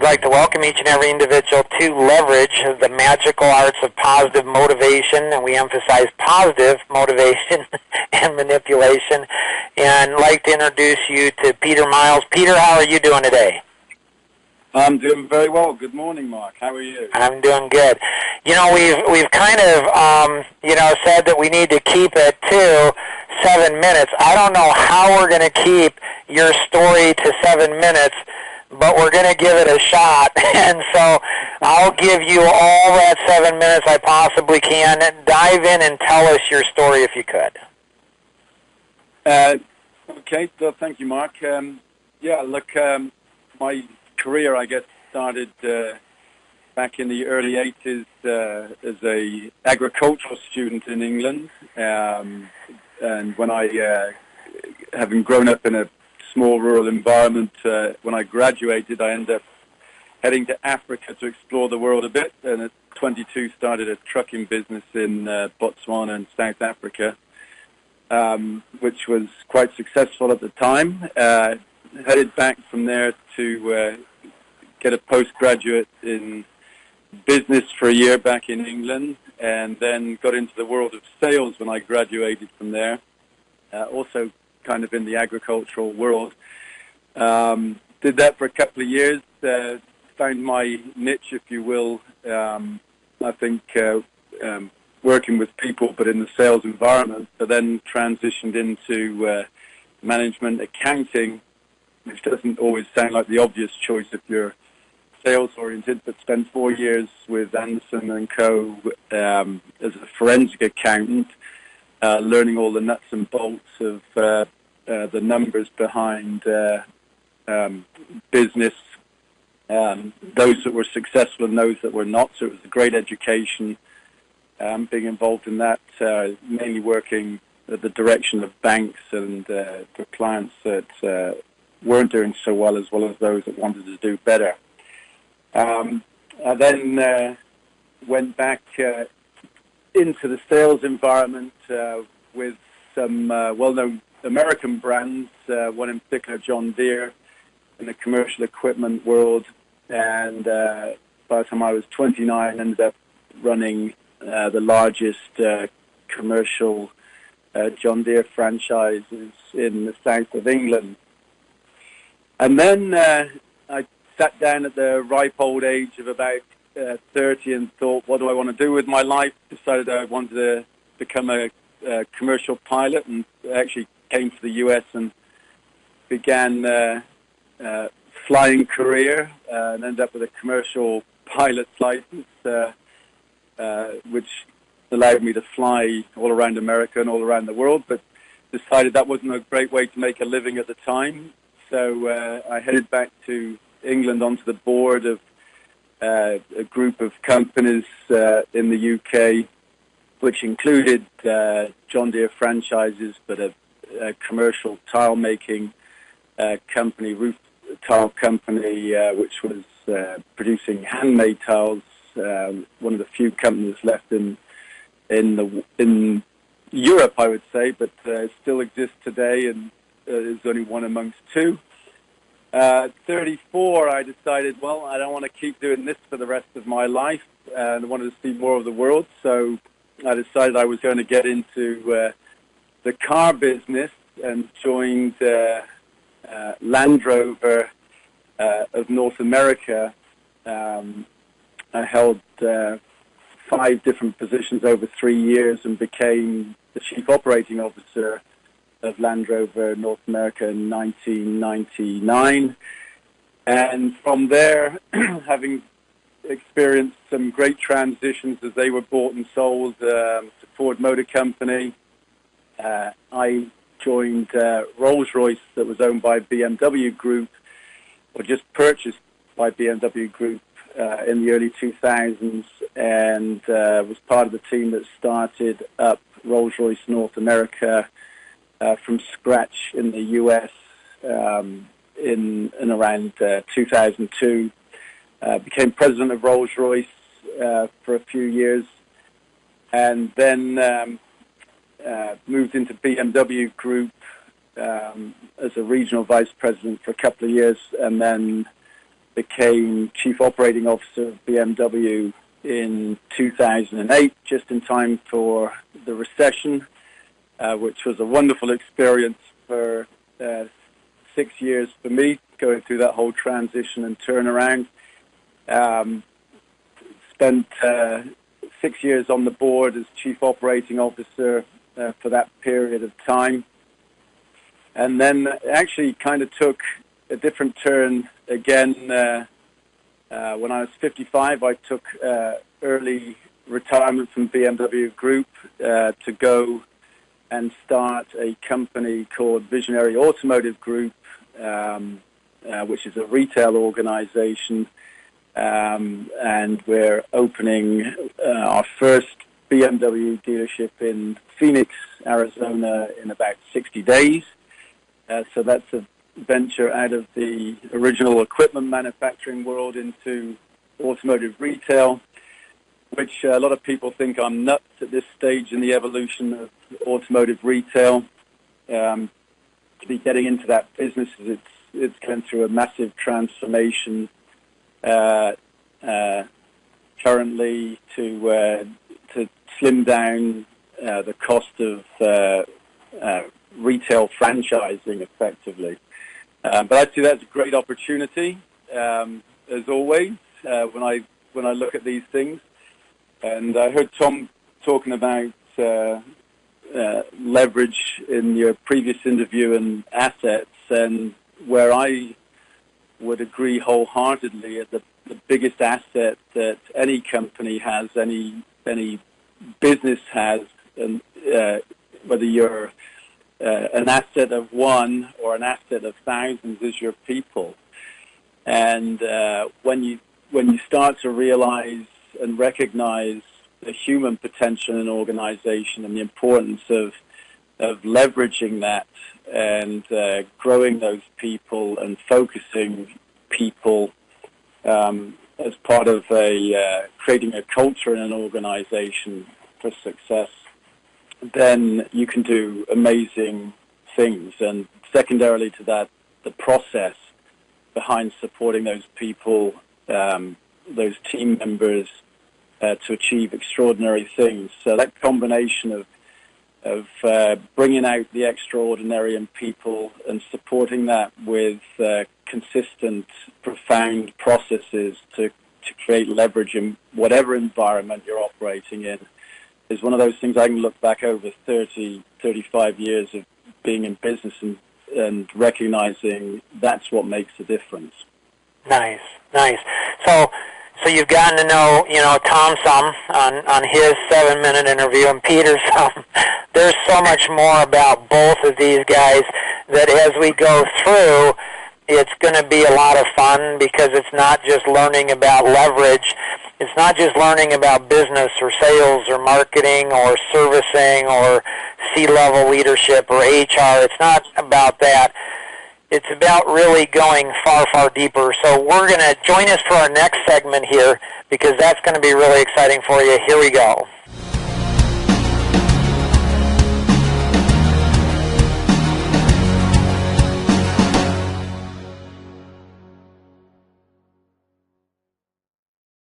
like to welcome each and every individual to Leverage, the magical arts of positive motivation, and we emphasize positive motivation and manipulation. And I'd like to introduce you to Peter Miles. Peter, how are you doing today? I'm doing very well. Good morning, Mark. How are you? I'm doing good. You know, we've kind of said that we need to keep it to 7 minutes. I don't know how we're going to keep your story to 7 minutes, but we're going to give it a shot. And so I'll give you all that 7 minutes I possibly can. Dive in and tell us your story if you could. Okay. So thank you, Mark. My career, I guess, started back in the early 80s as a agricultural student in England. And when I, having grown up in a small rural environment, when I graduated, I ended up heading to Africa to explore the world a bit. And at 22, started a trucking business in Botswana and South Africa, which was quite successful at the time. Headed back from there to get a postgraduate in business for a year back in England, and then got into the world of sales when I graduated from there, also kind of in the agricultural world. Did that for a couple of years, found my niche, if you will, I think working with people but in the sales environment, but then transitioned into management accounting, which doesn't always sound like the obvious choice if you're sales-oriented, but spent 4 years with Anderson & Co. As a forensic accountant, learning all the nuts and bolts of the numbers behind business, those that were successful and those that were not. So it was a great education being involved in that, mainly working at the direction of banks and for clients that weren't doing so well as those that wanted to do better. I then went back into the sales environment with some well-known American brands, one in particular, John Deere, in the commercial equipment world. And by the time I was 29, ended up running the largest commercial John Deere franchises in the south of England. And then I sat down at the ripe old age of about 30 and thought, what do I want to do with my life? Decided I wanted to become a commercial pilot, and actually came to the U.S. and began a flying career, and ended up with a commercial pilot's license, which allowed me to fly all around America and all around the world, but decided that wasn't a great way to make a living at the time. So I headed back to England onto the board of a group of companies in the UK, which included John Deere franchises, but a commercial tile-making company, roof tile company, which was producing handmade tiles, one of the few companies left in Europe, I would say, but still exists today, and is only one amongst two. 34, I decided, well, I don't want to keep doing this for the rest of my life, and I wanted to see more of the world, so I decided I was going to get into the car business and joined Land Rover of North America. I held 5 different positions over 3 years and became the Chief Operating Officer of Land Rover North America in 1999. And from there, having experienced some great transitions as they were bought and sold to Ford Motor Company, I joined Rolls-Royce, that was owned by BMW Group, or just purchased by BMW Group in the early 2000s, and was part of the team that started up Rolls-Royce North America from scratch in the U.S. in around 2002. Became president of Rolls-Royce for a few years, and then moved into BMW Group as a regional vice president for a couple of years, and then became Chief Operating Officer of BMW in 2008, just in time for the recession, which was a wonderful experience for 6 years for me, going through that whole transition and turnaround. Spent 6 years on the board as Chief Operating Officer for that period of time. And then actually kind of took a different turn again. When I was 55, I took early retirement from BMW Group to go and start a company called Visionary Automotive Group, which is a retail organization. And we're opening our first BMW dealership in Phoenix, Arizona in about 60 days. So that's a venture out of the original equipment manufacturing world into automotive retail, which a lot of people think I'm nuts at this stage in the evolution of automotive retail. To be getting into that business, it's going through a massive transformation currently to slim down the cost of retail franchising effectively. But I see that's a great opportunity, as always, when I look at these things. And I heard Tom talking about leverage in your previous interview and assets, and where I would agree wholeheartedly at the biggest asset that any company has, any business has, and whether you're an asset of one or an asset of thousands, is your people. And when you start to realize and recognize the human potential in an organization and the importance of leveraging that and growing those people and focusing people as part of creating a culture in an organization for success, then you can do amazing things. And secondarily to that, the process behind supporting those people, those team members, to achieve extraordinary things. So that combination of bringing out the extraordinary in people and supporting that with consistent, profound processes to create leverage in whatever environment you're operating in is one of those things I can look back over 30, 35 years of being in business and recognizing that's what makes a difference. Nice. So you've gotten to know, Tom some on his 7-minute interview and Peter some. There's so much more about both of these guys that as we go through, it's going to be a lot of fun because it's not just learning about leverage. It's not just learning about business or sales or marketing or servicing or C-level leadership or HR. It's not about that. It's about really going far, far deeper. So we're going to join us for our next segment here because that's going to be really exciting for you. Here we go.